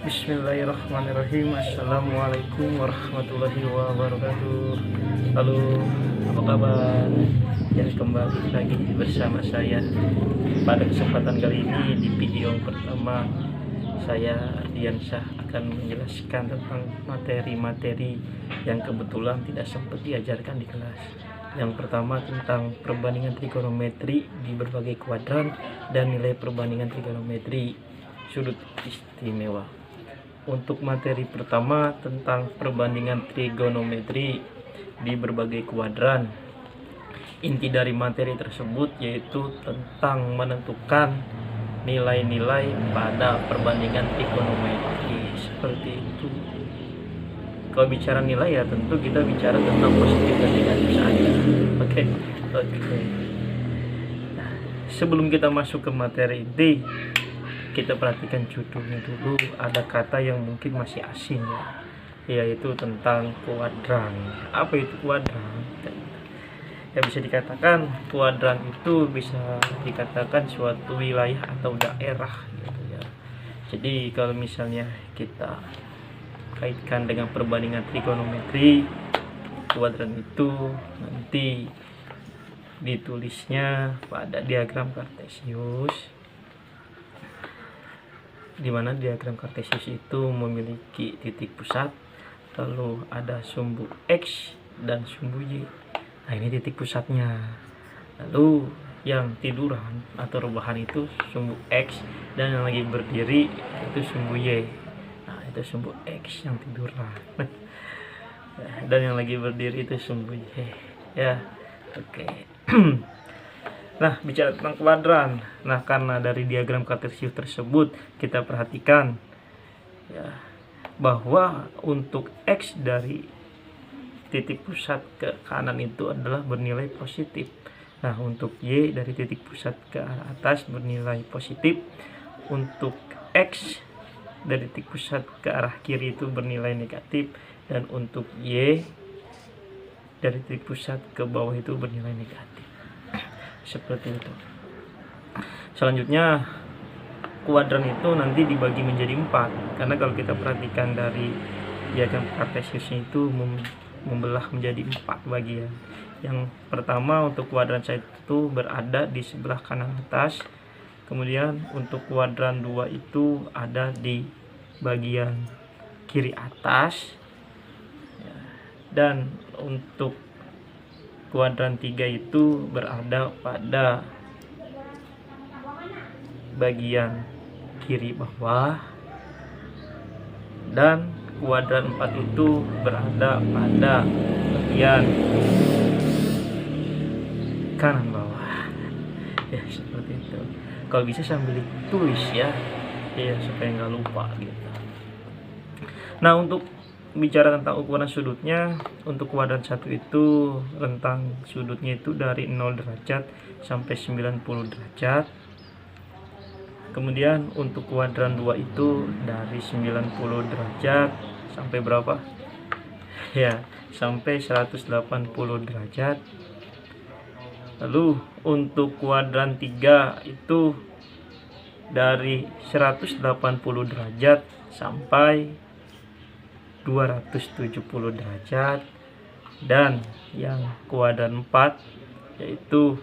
Bismillahirrahmanirrahim. Assalamualaikum warahmatullahi wabarakatuh. Halo, apa kabar? Ya, kembali lagi bersama saya. Pada kesempatan kali ini di video yang pertama, saya Ardiansyah akan menjelaskan tentang materi-materi yang kebetulan tidak sempat diajarkan di kelas. Yang pertama tentang perbandingan trigonometri di berbagai kuadran dan nilai perbandingan trigonometri sudut istimewa. Untuk materi pertama tentang perbandingan trigonometri di berbagai kuadran, inti dari materi tersebut yaitu tentang menentukan nilai-nilai pada perbandingan trigonometri seperti itu. Kalau bicara nilai ya tentu kita bicara tentang positif dan negatif saja. Oke. Nah, sebelum kita masuk ke materi inti, kita perhatikan judulnya dulu. Ada kata yang mungkin masih asing ya, yaitu tentang kuadran. Apa itu kuadran? Ya, bisa dikatakan kuadran itu bisa dikatakan suatu wilayah atau daerah gitu ya. Jadi kalau misalnya kita kaitkan dengan perbandingan trigonometri, kuadran itu nanti ditulisnya pada diagram kartesius, di mana diagram kartesius itu memiliki titik pusat, lalu ada sumbu X dan sumbu Y. Nah, ini titik pusatnya. Lalu yang tiduran atau rebahan itu sumbu X, dan yang lagi berdiri itu sumbu Y. Nah, itu sumbu X yang tiduran. Dan yang lagi berdiri itu sumbu Y. Ya, oke. Nah, bicara tentang kuadran. Nah, karena dari diagram kartesius tersebut kita perhatikan ya, bahwa untuk X dari titik pusat ke kanan itu adalah bernilai positif. Nah, untuk Y dari titik pusat ke arah atas bernilai positif. Untuk X dari titik pusat ke arah kiri itu bernilai negatif, dan untuk Y dari titik pusat ke bawah itu bernilai negatif. Seperti itu. Selanjutnya kuadran itu nanti dibagi menjadi 4, karena kalau kita perhatikan dari diagram kartesiusnya itu membelah menjadi 4 bagian. Yang pertama untuk kuadran 1 itu berada di sebelah kanan atas, kemudian untuk kuadran 2 itu ada di bagian kiri atas, dan untuk kuadran 3 itu berada pada bagian kiri bawah, dan kuadran 4 itu berada pada bagian kanan bawah. Ya, seperti itu. Kalau bisa sambil ditulis ya, supaya nggak lupa gitu. Nah, untuk bicara tentang ukuran sudutnya, untuk kuadran 1 itu rentang sudutnya itu dari 0 derajat sampai 90 derajat. Kemudian untuk kuadran 2 itu dari 90 derajat sampai berapa? Ya, sampai 180 derajat. Lalu untuk kuadran 3 itu dari 180 derajat sampai 270 derajat, dan yang kuadran 4 yaitu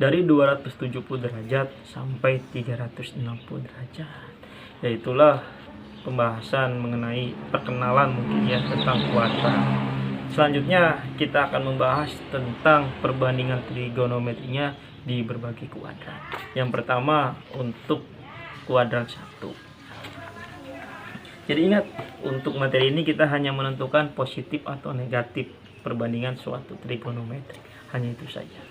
dari 270 derajat sampai 360 derajat. Yaitulah pembahasan mengenai perkenalan mungkin ya tentang kuadran. Selanjutnya kita akan membahas tentang perbandingan trigonometrinya di berbagai kuadran. Yang pertama untuk kuadran 1. Jadi ingat, untuk materi ini kita hanya menentukan positif atau negatif perbandingan suatu trigonometri. Hanya itu saja.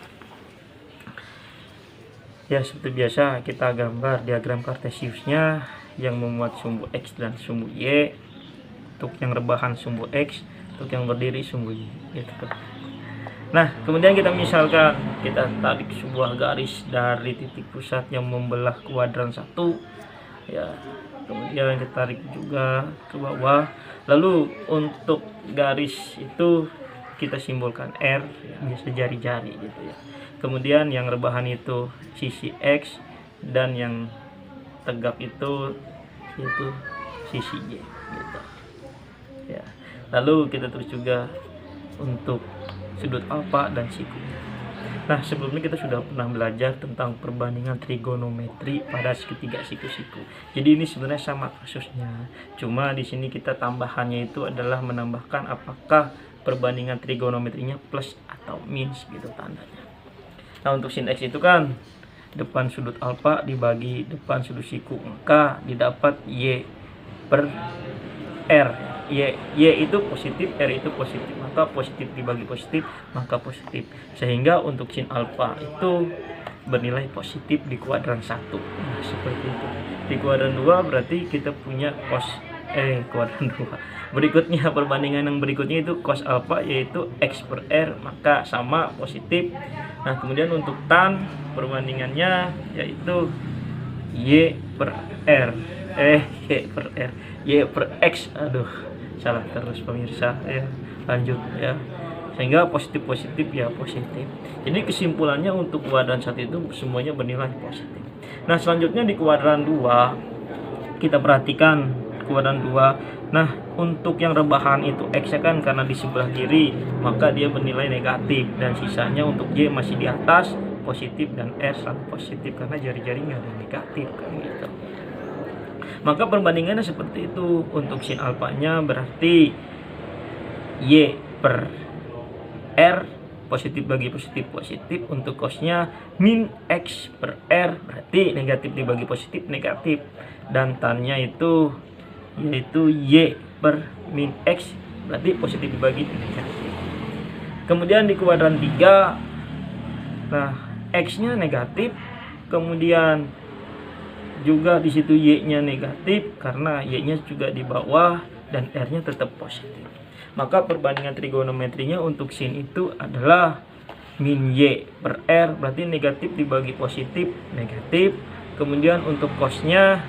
Ya, seperti biasa kita gambar diagram kartesiusnya yang memuat sumbu X dan sumbu Y. Untuk yang rebahan sumbu X, untuk yang berdiri sumbu Y. Gitu. Nah, kemudian kita misalkan kita tarik sebuah garis dari titik pusat yang membelah kuadran 1. Ya, kemudian kita tarik juga ke bawah. Lalu untuk garis itu kita simbolkan R, biasa jari-jari gitu ya. Kemudian yang rebahan itu sisi X, dan yang tegak itu sisi Y gitu ya. Lalu kita terus juga untuk sudut alfa dan sikunya. Nah, sebelumnya kita sudah pernah belajar tentang perbandingan trigonometri pada segitiga siku-siku. Jadi ini sebenarnya sama kasusnya. Cuma di sini kita tambahannya itu adalah menambahkan apakah perbandingan trigonometrinya plus atau minus gitu tandanya. Nah, untuk sin X itu kan depan sudut alfa dibagi depan sudut siku, maka didapat Y per R. Y itu positif, R itu positif, maka positif dibagi positif maka positif, sehingga untuk sin alfa itu bernilai positif di kuadran 1. Nah, seperti itu. Di kuadran 2 berarti kita punya kuadran 2. Berikutnya, perbandingan yang berikutnya itu cos alfa, yaitu X per R, maka sama positif. Nah, kemudian untuk tan perbandingannya yaitu Y per R, Y per X. Aduh, salah terus pemirsa ya. Lanjut ya. Sehingga positif ya positif. Jadi kesimpulannya untuk kuadran 1 itu semuanya bernilai positif. Nah, selanjutnya di kuadran 2 kita perhatikan kuadran 2. Nah, untuk yang rebahan itu X kan karena di sebelah kiri, maka dia bernilai negatif, dan sisanya untuk Y masih di atas positif dan R selalu positif karena jari-jarinya ada negatif kan gitu. Maka perbandingannya seperti itu. Untuk sin alfanya berarti Y per R positif bagi positif positif. Untuk cosnya min X per R berarti negatif dibagi positif negatif, dan tannya itu yaitu Y per min X berarti positif dibagi negatif. Kemudian di kuadran 3, nah X nya negatif, kemudian juga di situ Y-nya negatif karena Y-nya juga di bawah dan R-nya tetap positif. Maka perbandingan trigonometrinya untuk sin itu adalah min Y per R berarti negatif dibagi positif negatif. Kemudian untuk cosnya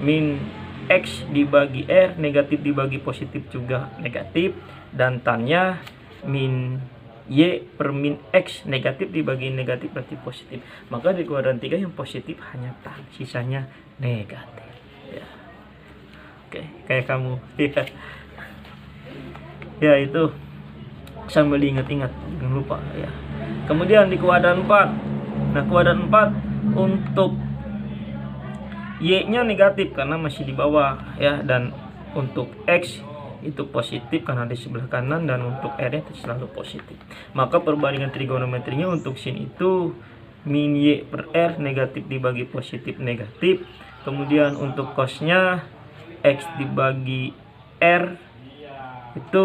min X dibagi R negatif dibagi positif juga negatif, dan tannya min Y per min X negatif dibagi negatif berarti positif. Maka di kuadran 3 yang positif hanya tan, sisanya negatif ya. Oke, kayak kamu ya. Ya, itu sambil diingat-ingat, jangan lupa ya. Kemudian di kuadran 4. Nah, kuadran 4 untuk Y-nya negatif karena masih di bawah ya, dan untuk X itu positif karena di sebelah kanan, dan untuk R-nya selalu positif. Maka perbandingan trigonometrinya untuk sin itu min Y per R negatif dibagi positif negatif. Kemudian untuk cosnya X dibagi R itu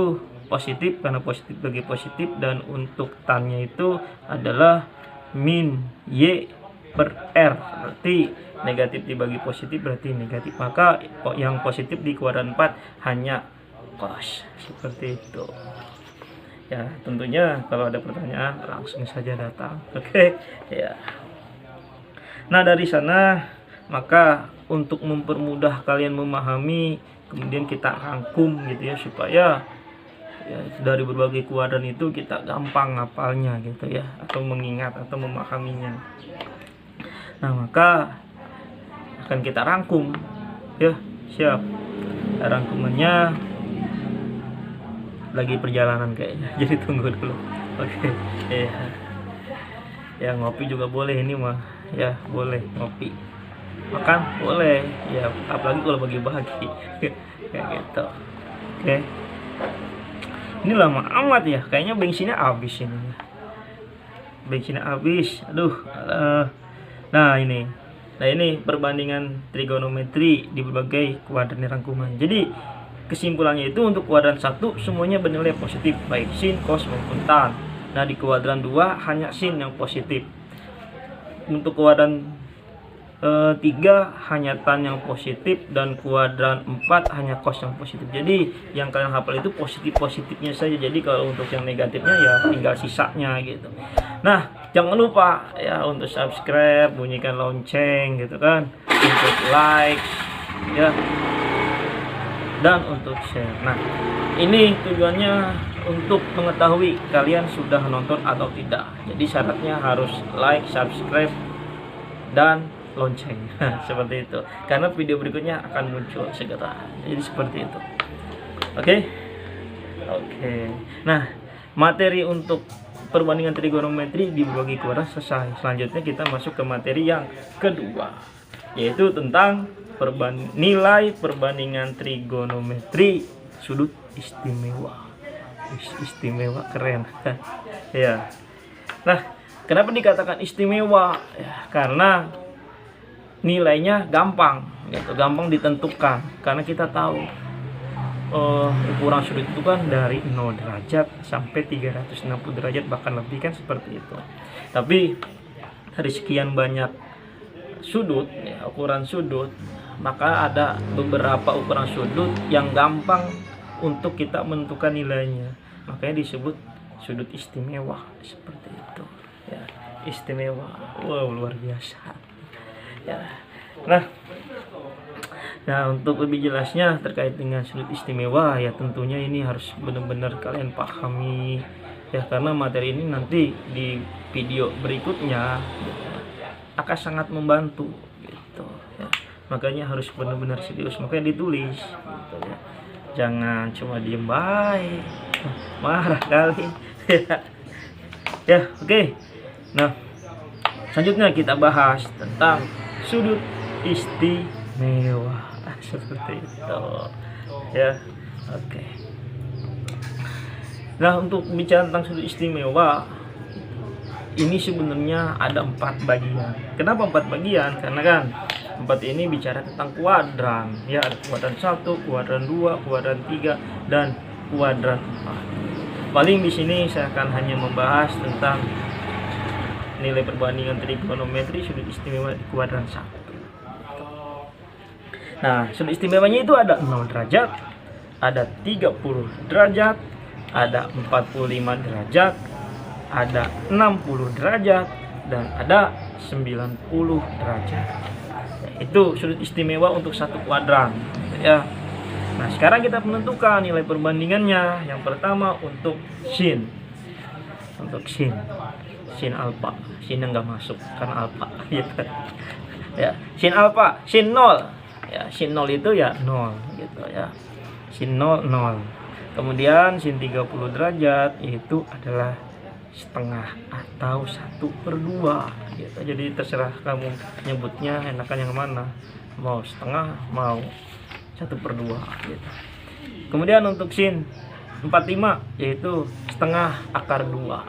positif karena positif bagi positif, dan untuk tannya itu adalah min Y per R berarti negatif dibagi positif berarti negatif. Maka yang positif di kuadran 4 hanya cos, seperti itu ya. Tentunya kalau ada pertanyaan langsung saja datang, oke ya. Nah, dari sana maka untuk mempermudah kalian memahami, kemudian kita rangkum gitu ya, supaya ya dari berbagai kuadran itu kita gampang ngapalnya gitu ya, atau mengingat atau memahaminya. Nah, maka akan kita rangkum ya. Siap. Rangkumannya lagi perjalanan kayaknya, jadi tunggu dulu. Oke ya. Ya, ngopi juga boleh ini mah ya, boleh ngopi, makan boleh ya, apalagi kalau bagi-bagi kayak gitu. Oke, ini lama amat ya, kayaknya bensinnya habis ini. Bensinnya habis, aduh. Nah ini perbandingan trigonometri di berbagai kuadran rangkuman. Jadi kesimpulannya itu untuk kuadran 1 semuanya bernilai positif, baik sin, cos maupun tan. Nah, di kuadran 2 hanya sin yang positif. Untuk kuadran 3 hanya tan yang positif, dan kuadran 4 hanya cos yang positif. Jadi yang kalian hafal itu positifnya saja. Jadi kalau untuk yang negatifnya ya tinggal sisanya gitu. Nah, jangan lupa ya untuk subscribe, bunyikan lonceng gitu kan, untuk like ya, dan untuk share. Nah, ini tujuannya untuk mengetahui kalian sudah nonton atau tidak. Jadi syaratnya harus like, subscribe, dan lonceng. Seperti itu, karena video berikutnya akan muncul segera. Jadi seperti itu. Oke. Nah, materi untuk perbandingan trigonometri dibagi kuadran selesai. Selanjutnya kita masuk ke materi yang kedua, yaitu tentang nilai perbandingan trigonometri sudut istimewa. Istimewa, keren. Ya. Nah, kenapa dikatakan istimewa? Ya, karena nilainya gampang, gitu, gampang ditentukan. Karena kita tahu ukuran sudut itu kan dari 0 derajat sampai 360 derajat, bahkan lebih, kan seperti itu. Tapi dari sekian banyak sudut, ya, ukuran sudut, maka ada beberapa ukuran sudut yang gampang untuk kita menentukan nilainya, makanya disebut sudut istimewa. Seperti itu, ya, istimewa. Wow, luar biasa, ya. Nah, untuk lebih jelasnya terkait dengan sudut istimewa, ya tentunya ini harus benar-benar kalian pahami, ya, karena materi ini nanti di video berikutnya akan sangat membantu, gitu, ya. Makanya harus benar-benar serius, makanya ditulis, gitu, ya. Jangan cuma diem baik, marah kali. Ya, oke. Nah, selanjutnya kita bahas tentang sudut istimewa. Seperti itu, ya. Oke. Nah, untuk bicara tentang sudut istimewa ini sebenarnya ada 4 bagian. Kenapa 4 bagian? Karena kan 4 ini bicara tentang kuadran, ya, ada kuadran 1, kuadran 2, kuadran 3, dan kuadran 4. Paling di sini saya akan hanya membahas tentang nilai perbandingan trigonometri sudut istimewa di kuadran 1. Nah, sudut istimewanya itu ada 0 derajat, ada 30 derajat, ada 45 derajat, ada 60 derajat, dan ada 90 derajat. Itu sudut istimewa untuk satu kuadran, ya. Nah, sekarang kita menentukan nilai perbandingannya. Yang pertama untuk sin. Untuk sin alfa. Sin nggak masuk karena alfa, gitu. Ya, sin alfa, sin 0. Ya, sin 0 itu ya 0, gitu, ya. Sin 0, 0. Kemudian sin 30 derajat itu adalah setengah atau 1/2, gitu. Jadi terserah kamu nyebutnya enakan yang mana, mau setengah mau 1/2, gitu. Kemudian untuk sin 45 yaitu setengah akar 2,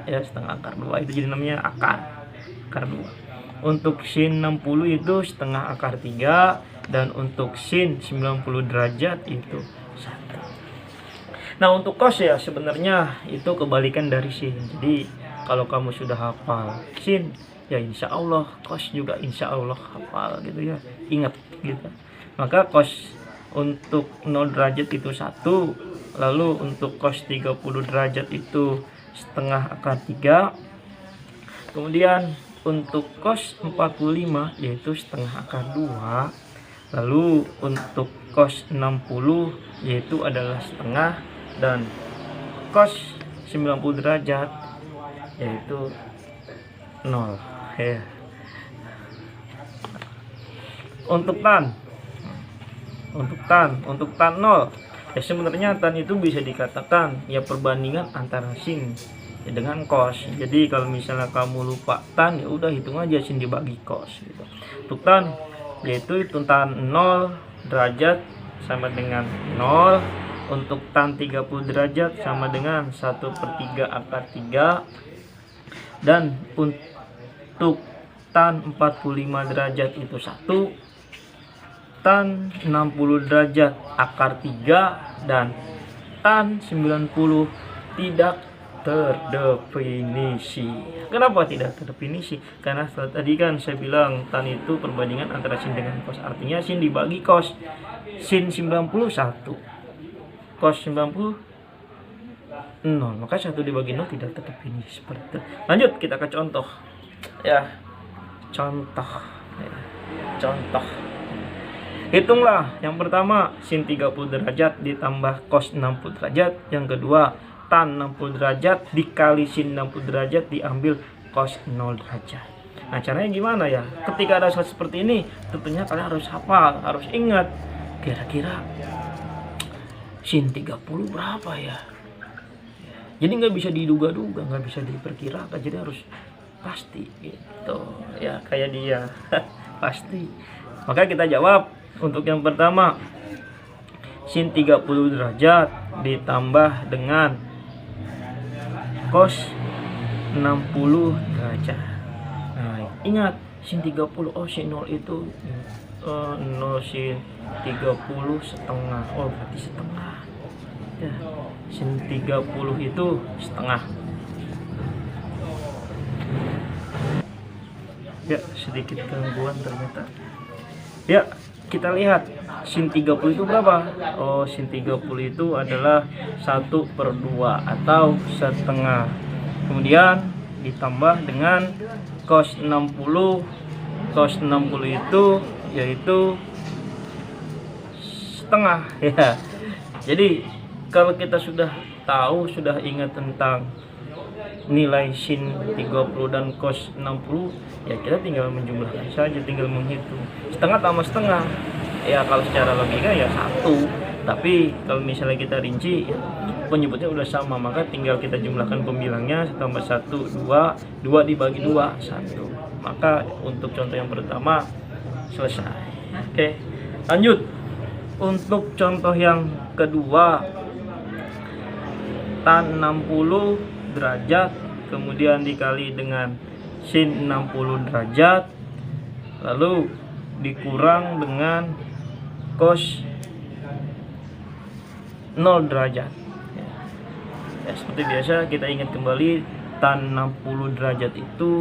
ya, setengah akar 2 itu jadi namanya akar 2. Untuk sin 60 itu setengah akar 3, dan untuk sin 90 derajat itu 1. Nah, untuk cos ya sebenarnya itu kebalikan dari sin. Jadi kalau kamu sudah hafal sin, ya insya Allah cos juga insya Allah hafal, gitu, ya. Ingat, gitu. Maka cos untuk 0 derajat itu 1, lalu untuk cos 30 derajat itu setengah akar 3. Kemudian untuk cos 45 yaitu setengah akar 2. Lalu untuk cos 60 yaitu adalah setengah, dan cos 90 derajat yaitu 0, ya. Untuk tan 0, ya sebenarnya tan itu bisa dikatakan ya perbandingan antara sin, ya, dengan cos. Jadi kalau misalnya kamu lupa tan, ya udah hitung aja sin dibagi cos, gitu. Untuk tan yaitu tan 0 derajat sama dengan 0. Untuk tan 30 derajat sama dengan 1/3 akar 3. Dan untuk tan 45 derajat itu 1. Tan 60 derajat akar 3. Dan tan 90 tidak terdefinisi. Kenapa tidak terdefinisi? Karena tadi kan saya bilang tan itu perbandingan antara sin dengan cos. Artinya sin dibagi cos. Sin 90 1, cos 90 0. Maka 1 dibagi 0 tidak terdefinisi. Seperti itu. Lanjut kita ke contoh. Ya. Contoh. Hitunglah yang pertama sin 30 derajat ditambah cos 60 derajat. Yang kedua tan 60 derajat dikali sin 60 derajat diambil cos 0 derajat. Nah, caranya gimana ya? Ketika ada saat seperti ini, tentunya kalian harus hafal, harus ingat kira-kira sin 30 berapa ya. Jadi nggak bisa diduga-duga, nggak bisa diperkirakan, jadi harus pasti gitu ya, kayak dia. Pasti. Maka kita jawab untuk yang pertama, sin 30 derajat ditambah dengan cos 60 derajat. Nah, ingat sin 30, oh sin 0 itu 0 sin 30 setengah. Oh, berarti setengah. Ya, sin 30 itu setengah. Ya, sedikit gangguan ternyata. Ya, kita lihat sin 30 itu berapa? Oh, sin 30 itu adalah 1/2 atau setengah. Kemudian ditambah dengan cos 60. Cos 60 itu yaitu setengah ya. Jadi kalau kita sudah tahu, sudah ingat tentang nilai sin 30 dan cos 60, ya kita tinggal menjumlahkan saja, tinggal menghitung. Setengah tambah setengah, ya kalau secara logika ya 1. Tapi kalau misalnya kita rinci, ya, penyebutnya udah sama, maka tinggal kita jumlahkan pembilangnya. 1 tambah 1, 2, 2 dibagi 2, 1. Maka untuk contoh yang pertama selesai. Oke, lanjut. Untuk contoh yang kedua, tan 60 derajat kemudian dikali dengan sin 60 derajat lalu dikurang dengan cos 0 derajat ya, seperti biasa kita ingat kembali, tan 60 derajat itu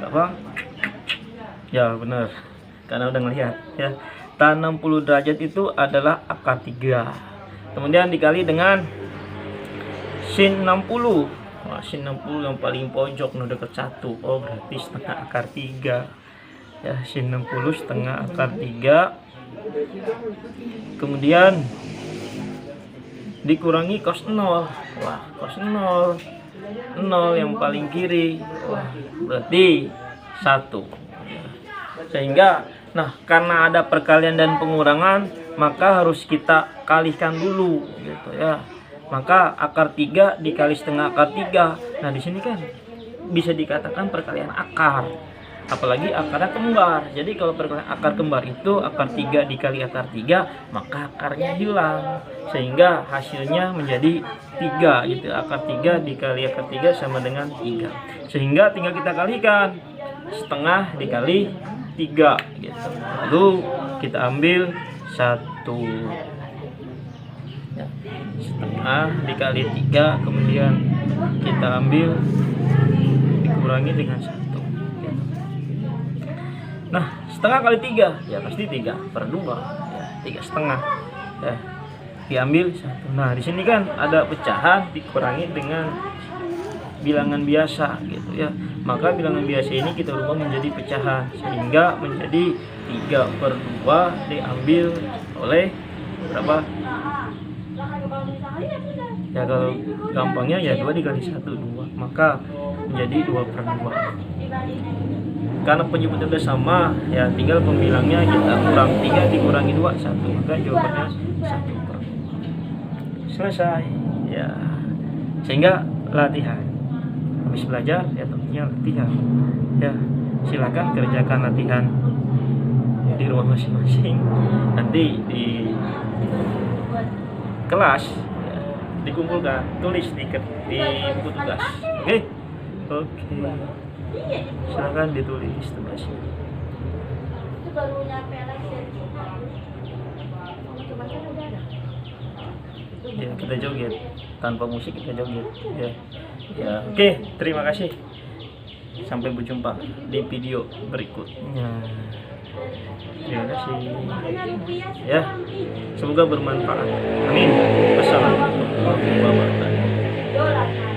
berapa? Ya benar, karena udah ngelihat ya. Tan 60 derajat itu adalah akar 3. Kemudian dikali dengan sin 60. Wah, sin 60 yang paling pojok no dekat 1. Oh, berarti setengah akar 3. Ya, sin 60 setengah akar 3. Kemudian dikurangi cos 0. Wah, cos 0. 0 yang paling kiri. Wah, berarti 1. Sehingga karena ada perkalian dan pengurangan, maka harus kita kalikan dulu gitu ya. Maka akar 3 dikali setengah akar 3. Nah, di sini kan bisa dikatakan perkalian akar. Apalagi akarnya kembar. Jadi kalau perkalian akar kembar itu akar 3 dikali akar 3, maka akarnya hilang. Sehingga hasilnya menjadi 3 gitu. Akar 3 dikali akar 3 sama dengan 3. Sehingga tinggal kita kalikan. Setengah dikali 3 gitu. Lalu kita ambil 1 ya, setengah dikali 3, kemudian kita ambil dikurangi dengan 1 ya. Nah, setengah kali 3 ya pasti 3/2 ya, 3 setengah ya, diambil 1. Nah, di sini kan ada pecahan dikurangi dengan bilangan biasa gitu ya. Maka bilangan biasa ini kita rubah menjadi pecahan sehingga menjadi 3/2 diambil oleh berapa? Ya kalau gampangnya ya 2 dikali 1 2, maka menjadi 2/2. Karena penyebutnya udah sama ya, tinggal pembilangnya kita kurang 3 dikurangi 2 1, maka jawabannya 1/2. Selesai ya. Sehingga latihan habis belajar ya tentunya latihan ya, silakan kerjakan latihan di rumah masing-masing, nanti di kelas ya, dikumpulkan, tulis di buku tugas. Oke. Silakan ditulis tugasnya. Ya, kita joget tanpa musik, kita joget ya. Oke, terima kasih, sampai berjumpa di video berikutnya. Terima kasih ya, semoga bermanfaat, amin. Wassalamualaikum warahmatullahi wabarakatuh.